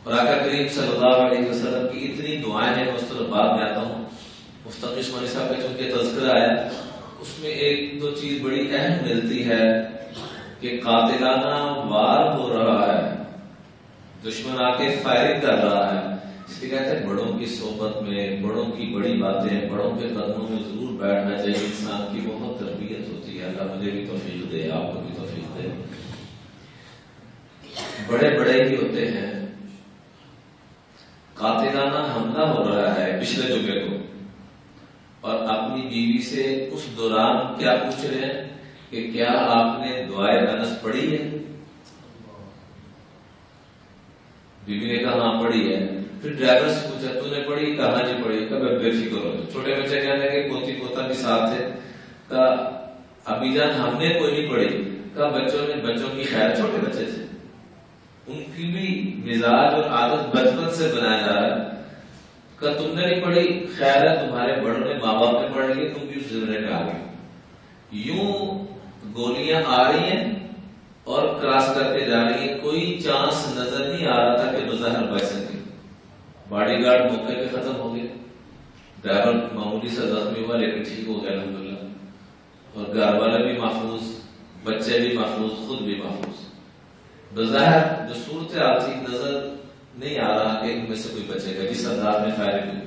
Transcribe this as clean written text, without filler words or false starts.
اور آقا کریم صلی اللہ علیہ وسلم کی اتنی دعائیں ہیں، اس طرف بعد میں آتا ہوں۔ مفتقی عثمانی صاحب کا چونکہ تذکرہ آیا، اس میں ایک دو چیز بڑی اہم ملتی ہے کہ قاتلانہ وار ہو رہا ہے، دشمن آ کے فائرنگ کر رہا ہے، اس لیے کہتے ہیں بڑوں کی صحبت میں، بڑوں کی بڑی باتیں، بڑوں کے قدموں میں ضرور بیٹھنا چاہیے، انسان کی بہت تربیت ہوتی ہے۔ اللہ مجھے بھی توفیق دے، آپ کو بھی توفیق دے۔ بڑے بڑے ہی ہوتے ہیں۔ قاتلانہ حملہ ہو رہا ہے پچھلے جمعے کو، اور اپنی بیوی سے اس دوران کیا پوچھ رہے ہیں کہ کیا آپ نے دعائے انس پڑھی ہے؟ بیوی نے کہا ہاں پڑھی ہے۔ پھر ڈرائیور سے پوچھا تو نے پڑھی؟ کہاں جی پڑھی؟ کہا بے فکر ہو۔ چھوٹے بچے کہنے لگے، پوتی پوتا بھی ساتھ تھے، کہا ابھی جان ہم نے کوئی نہیں پڑھی۔ کہا بچوں کی خیر، چھوٹے بچے تھے، ان کی بھی مزاج اور عادت بچپن سے بنایا جا رہا ہے۔ کہ تم نے نہیں پڑھی، خیر ہے تمہارے بڑوں نے ماں باپ نے پڑھ لی، تم بھی اس زمرے میں آ گئے۔ یوں گولیاں آ رہی ہیں اور کراس کر کے جا رہی ہیں، کوئی چانس نظر نہیں آ رہا تھا کہ بظاہر بچ سکے۔ باڈی گارڈ موقع پہ ختم ہو گیا، ڈرائیور معمولی سا زخمی ہوا لیکن ٹھیک ہو گیا الحمدللہ، اور گھر والے بھی محفوظ، بچے بھی محفوظ، خود بھی محفوظ۔ بظاہر جو صورتحال تھی نظر نہیں آ رہا کہ ان میں سے کوئی بچے گا، جس انداز میں فائرنگ ہوئی۔